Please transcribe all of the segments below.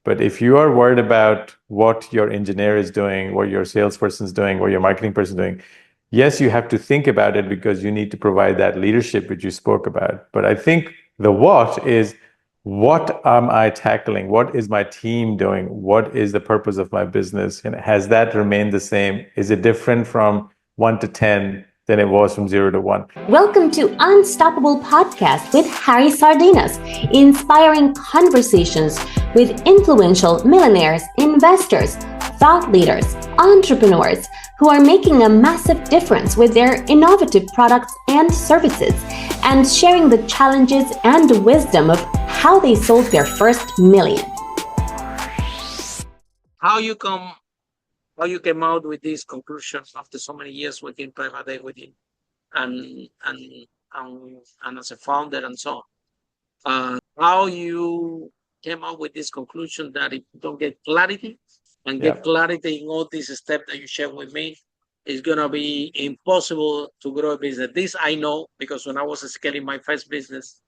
But if you are worried about what your engineer is doing, what your salesperson is doing, what your marketing person is doing, yes, you have to think about it because you need to provide that leadership which you spoke about. But I think the what is, what am I tackling? What is my team doing? What is the purpose of my business? And has that remained the same? Is it different from 1 to 10 than it was from 0 to 1? Welcome to Unstoppable Podcast with Harry Sardinas, inspiring conversations with influential millionaires, investors, thought leaders, entrepreneurs who are making a massive difference with their innovative products and services, and sharing the challenges and wisdom of how they sold their first million. How you come how you came out with these conclusions after so many years within private equity and and and as a founder and so on. How you came up with this conclusion that if you don't get clarity and get Yeah. clarity in all these steps that you shared with me, it's gonna be impossible to grow a business. This I know because when I was scaling my first business,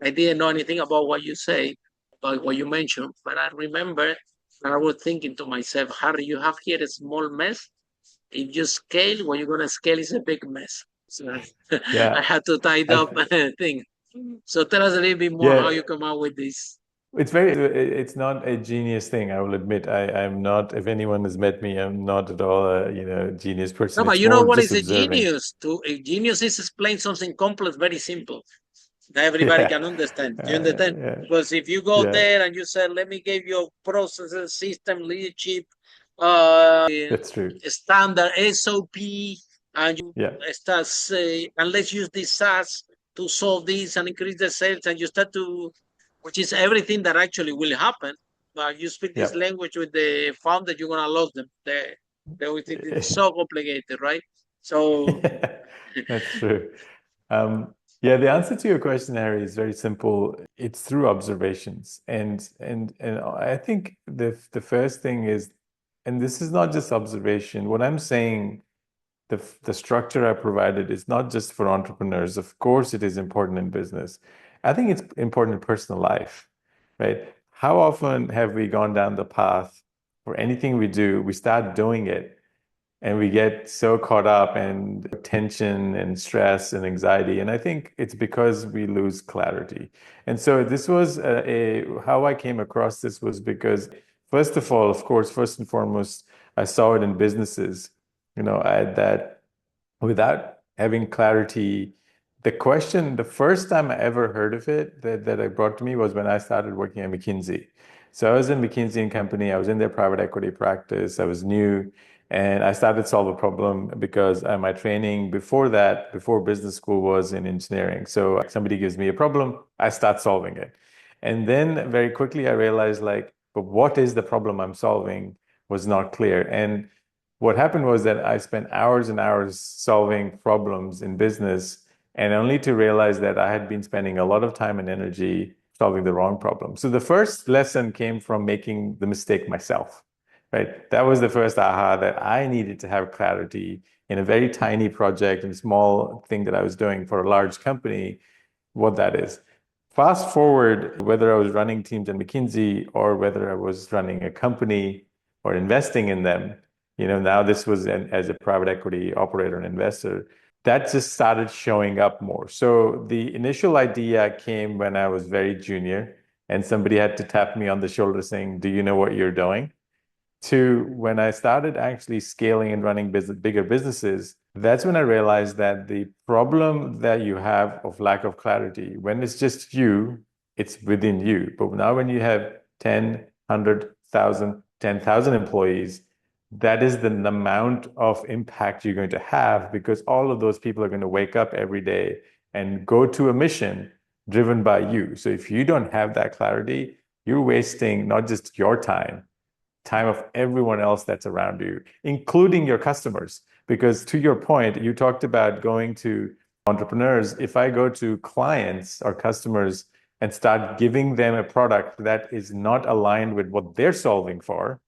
I didn't know anything about what you say, about what you mentioned, but I remember and I was thinking to myself, Harry, you have here a small mess. If you scale, what you're gonna scale is a big mess. So I Yeah. had to tie I up thing. So tell us a little bit more how yeah. you come out with this. It's not a genius thing, I will admit. I'm not, if anyone has met me, I'm not at all a genius No, person. but It's you know more what just is a observing. genius? To a genius is explain something complex very simple that everybody Yeah. can understand. Do you understand? Yeah. Because if you go Yeah. there and you say, "Let me give you processes, system, leadership, That's true. standard SOP," and you Yeah. start say, "And let's use this SaaS to solve this and increase the sales," and you start to, which is everything that actually will happen. But you speak this Yeah. language with the founder, you're gonna lose them. They will think it's so complicated, right? So Yeah, that's true. Yeah, the answer to your question, Harry, is very simple. It's through observations. And I think the first thing is, and this is not just observation. What I'm saying, the structure I provided is not just for entrepreneurs. Of course, it is important in business. I think it's important in personal life, right? How often have we gone down the path for anything we do, we start doing it, and we get so caught up in tension and stress and anxiety. And I think it's because we lose clarity. And so this was how I came across this was because, first of all, of course, first and foremost, I saw it in businesses. I had that without having clarity. The first time I ever heard of it that I brought to me was when I started working at McKinsey. So I was in McKinsey and Company. I was in their private equity practice. I was new, and I started to solve a problem because my training before that, before business school, was in engineering. So somebody gives me a problem, I start solving it. And then very quickly I realized, like, but what is the problem I'm solving was not clear. And what happened was that I spent hours and hours solving problems in business, and only to realize that I had been spending a lot of time and energy solving the wrong problem. So the first lesson came from making the mistake myself, right? That was the first aha, that I needed to have clarity in a very tiny project and small thing that I was doing for a large company, what that is. Fast forward, whether I was running teams in McKinsey or whether I was running a company or investing in them, now this was as a private equity operator and investor, that just started showing up more. So the initial idea came when I was very junior, and somebody had to tap me on the shoulder saying, "Do you know what you're doing?" To when I started actually scaling and running bigger businesses, that's when I realized that the problem that you have of lack of clarity, when it's just you, it's within you. But now when you have 10, 100,000, 10,000 employees, that is the amount of impact you're going to have, because all of those people are going to wake up every day and go to a mission driven by you. So if you don't have that clarity, you're wasting not just your time of everyone else that's around you, including your customers. Because to your point, you talked about going to entrepreneurs. If I go to clients or customers and start giving them a product that is not aligned with what they're solving for,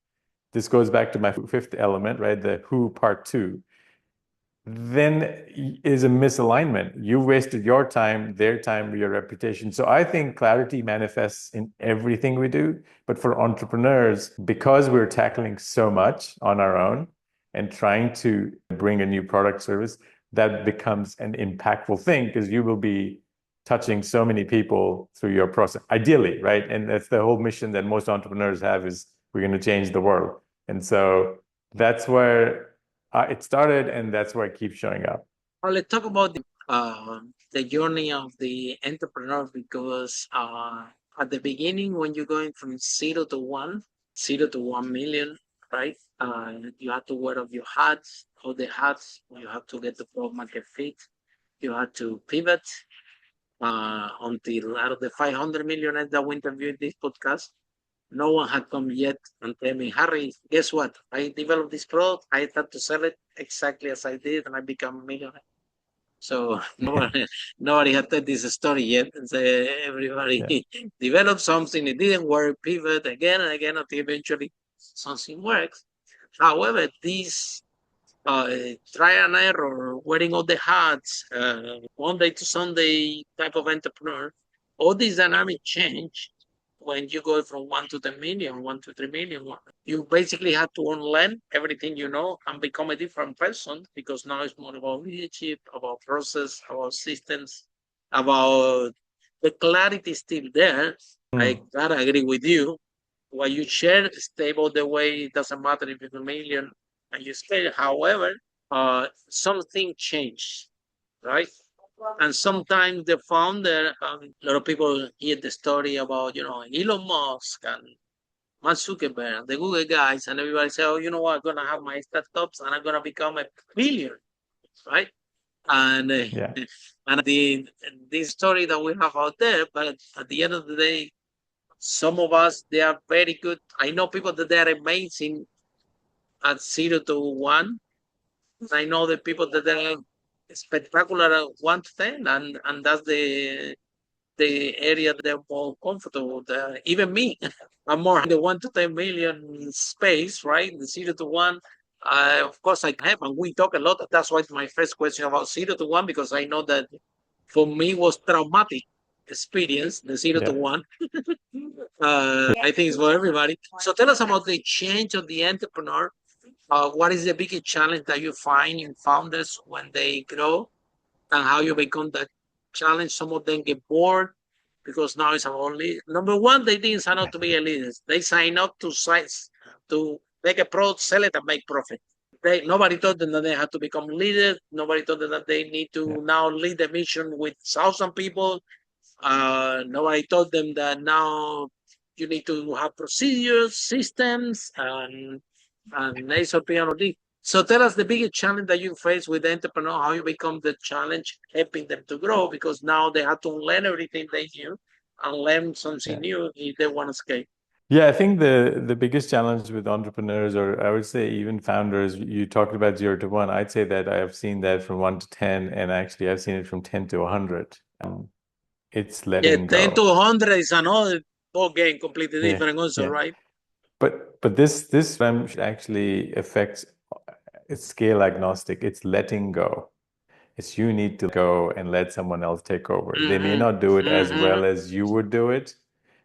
this goes back to my fifth element, right? The who part two. then is a misalignment. You wasted your time, their time, your reputation. So I think clarity manifests in everything we do. But for entrepreneurs, because we're tackling so much on our own and trying to bring a new product service, that becomes an impactful thing because you will be touching so many people through your process, ideally, right? And that's the whole mission that most entrepreneurs have is we're going to change the world. And so that's where it started, and that's where it keeps showing up. Well, let's talk about the journey of the entrepreneur because at the beginning, when you're going from 0 to 1 million, right? You have to wear off your hats, all the hats. You have to get the product market fit. You have to pivot until out of the 500 millionaires that we interviewed in this podcast, no one had come yet and tell me, Harry, guess what? I developed this product. I had to sell it exactly as I did, and I become a millionaire. So nobody had told this story yet. And so everybody developed something, it didn't work, pivot again and again until eventually something works. However, this try and error, wearing all the hats, Monday to Sunday type of entrepreneur, all these dynamic change when you go from 1 to 10 million, 1 to 3 million. You basically have to unlearn everything you know and become a different person because now it's more about leadership, about process, about systems, about the clarity is still there. I gotta agree with you. What you share is stable the way it doesn't matter if it's a million and you scale. However, something changed, right? And sometimes the founder, a lot of people hear the story about, Elon Musk and Mark Zuckerberg, the Google guys, and everybody say, oh, you know what, I'm going to have my startups and I'm going to become a billionaire, right? And and the story that we have out there, but at the end of the day, some of us, they are very good. I know people that they are amazing at 0 to 1. I know the people that are spectacular at 1 to 10, and that's the area that they're more comfortable. Even me, I'm more in the 1 to 10 million space, right? The 0 to 1. Of course, I have, and we talk a lot. That's why my first question about 0 to 1, because I know that for me was traumatic experience, the 0 to 1. I think it's for everybody. So tell us about the change of the entrepreneur. What is the biggest challenge that you find in founders when they grow, and how you become that challenge? Some of them get bored because now it's about number one, they didn't sign up to be a leader. They sign up to make a product, sell it, and make profit. Nobody told them that they had to become leaders. Nobody told them that they need to now lead the mission with 1,000 people. Nobody told them that now you need to have procedures, systems, and SOP and all this. So tell us the biggest challenge that you face with the entrepreneur, how you become the challenge, helping them to grow, because now they have to learn everything they knew and learn something new if they want to scale. Yeah, I think the biggest challenge with entrepreneurs, or I would say even founders, you talked about 0 to 1. I'd say that I have seen that from 1 to 10, and actually I've seen it from 10 to 100. It's letting 10 to go. 100 is another ball game, completely different also, right? But this actually affects, it's scale agnostic. It's letting go. It's you need to go and let someone else take over. They may not do it as well as you would do it,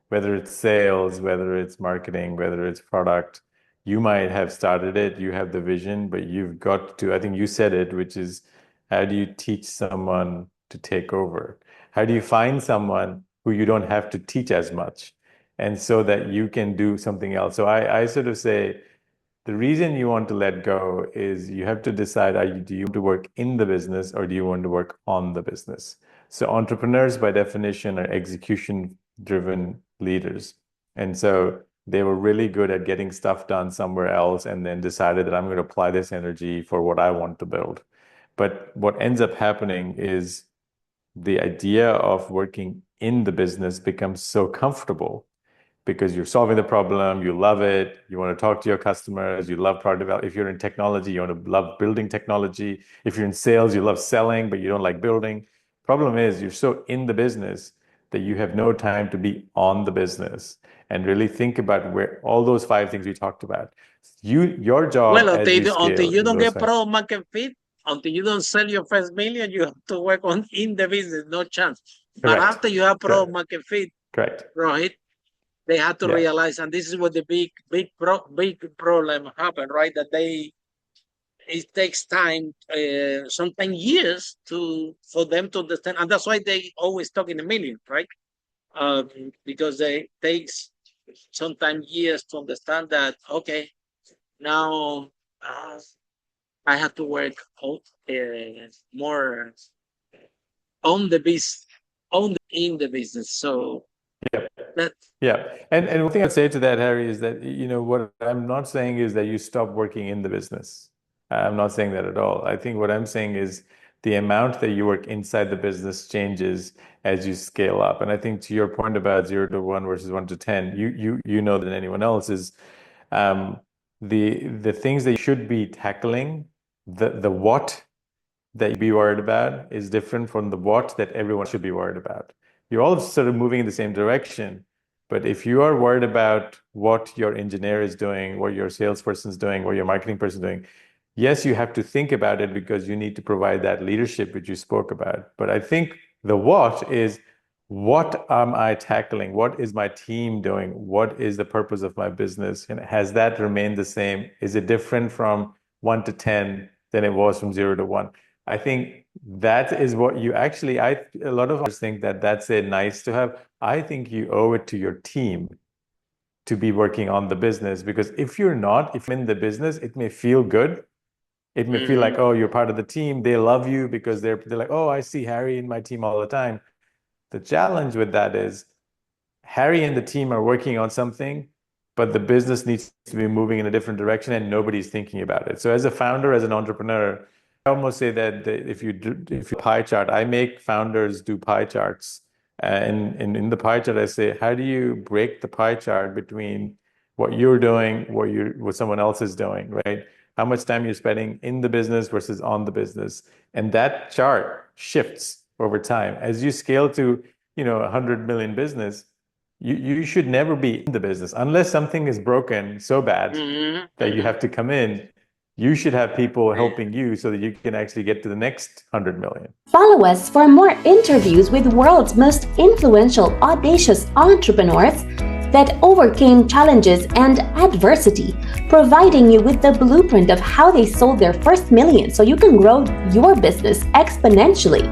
whether it's sales, whether it's marketing, whether it's product. You might have started it, you have the vision, but you've got to, I think you said it, which is how do you teach someone to take over? How do you find someone who you don't have to teach as much? And so that you can do something else. So I sort of say, the reason you want to let go is you have to decide, do you want to work in the business or do you want to work on the business? So entrepreneurs, by definition, are execution-driven leaders. And so they were really good at getting stuff done somewhere else and then decided that I'm going to apply this energy for what I want to build. But what ends up happening is the idea of working in the business becomes so comfortable because you're solving the problem, you love it, you want to talk to your customers, you love product development. If you're in technology, you want to love building technology. If you're in sales, you love selling, but you don't like building. Problem is, you're so in the business that you have no time to be on the business and really think about where all those 5 things we talked about. Your job Well, as you until scale you is don't those get 5. product market fit, until you don't sell your first million, you have to work on in the business, no chance. But Correct. after you have product Correct. market fit, Correct. right? They have to Yeah. realize, and this is what the big problem happened, right? That it takes time, sometimes years, for them to understand, and that's why they always talk in a million, right? Because they takes sometimes years to understand that, okay, now I have to work more on the business, in the business. So Yeah. that Yeah. And one thing I'd say to that, Harry, is that, what I'm not saying is that you stop working in the business. I'm not saying that at all. I think what I'm saying is the amount that you work inside the business changes as you scale up. And I think to your point about 0 to 1 versus 1 to 10, you know than anyone else is the things that you should be tackling, the what that you be worried about is different from the what that everyone should be worried about. You're all sort of moving in the same direction, but if you are worried about what your engineer is doing, what your salesperson is doing, what your marketing person is doing, yes, you have to think about it because you need to provide that leadership which you spoke about. But I think the what is, what am I tackling? What is my team doing? What is the purpose of my business? And has that remained the same? Is it different from 1 to 10 than it was from 0 to 1? I think that is what you actually, a lot of us think that that's a nice to have. I think you owe it to your team to be working on the business, because if you're in the business, it may feel good. It may feel like, oh, you're part of the team. They love you because they're like, oh, I see Harry in my team all the time. The challenge with that is Harry and the team are working on something, but the business needs to be moving in a different direction and nobody's thinking about it. So as a founder, as an entrepreneur, I almost say that if you pie chart, I make founders do pie charts. And in the pie chart, I say, how do you break the pie chart between what you're doing, what someone else is doing, right? How much time you're spending in the business versus on the business. And that chart shifts over time. As you scale to, 100 million business, you should never be in the business unless something is broken so bad that you have to come in. You should have people helping you so that you can actually get to the next 100 million. Follow us for more interviews with world's most influential, audacious entrepreneurs that overcame challenges and adversity, providing you with the blueprint of how they sold their first million so you can grow your business exponentially.